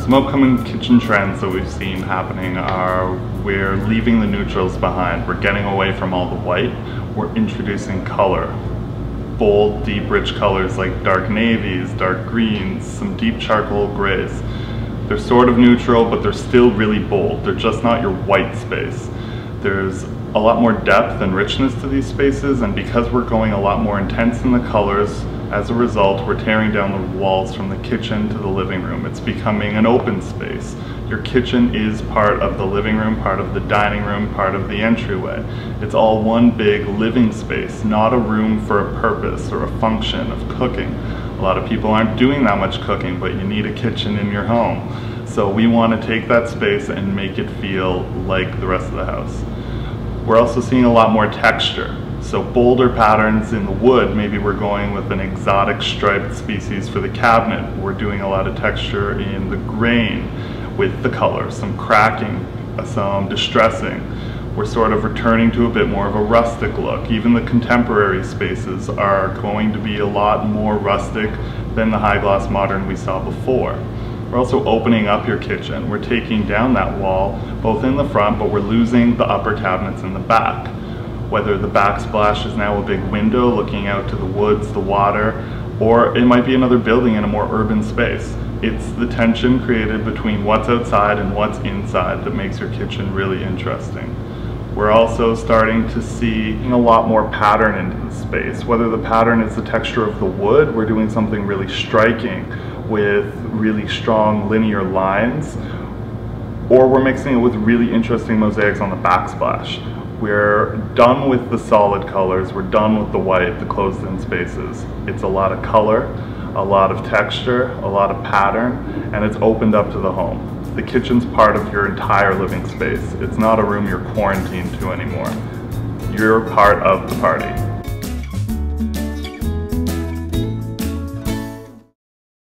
Some upcoming kitchen trends that we've seen happening are we're leaving the neutrals behind. We're getting away from all the white. We're introducing color. Bold, deep, rich colors like dark navies, dark greens, some deep charcoal grays. They're sort of neutral, but they're still really bold. They're just not your white space. There's a lot more depth and richness to these spaces, and because we're going a lot more intense in the colors, as a result, we're tearing down the walls from the kitchen to the living room. It's becoming an open space. Your kitchen is part of the living room, part of the dining room, part of the entryway. It's all one big living space, not a room for a purpose or a function of cooking. A lot of people aren't doing that much cooking, but you need a kitchen in your home. So we want to take that space and make it feel like the rest of the house. We're also seeing a lot more texture. So bolder patterns in the wood, maybe we're going with an exotic striped species for the cabinet. We're doing a lot of texture in the grain with the color, some cracking, some distressing. We're sort of returning to a bit more of a rustic look. Even the contemporary spaces are going to be a lot more rustic than the high gloss modern we saw before. We're also opening up your kitchen. We're taking down that wall, both in the front, but we're losing the upper cabinets in the back. Whether the backsplash is now a big window looking out to the woods, the water, or it might be another building in a more urban space. It's the tension created between what's outside and what's inside that makes your kitchen really interesting. We're also starting to see a lot more pattern into the space. Whether the pattern is the texture of the wood, we're doing something really striking with really strong linear lines, or we're mixing it with really interesting mosaics on the backsplash. We're done with the solid colors, we're done with the white, the closed-in spaces. It's a lot of color, a lot of texture, a lot of pattern, and it's opened up to the home. The kitchen's part of your entire living space. It's not a room you're quarantined to anymore. You're part of the party.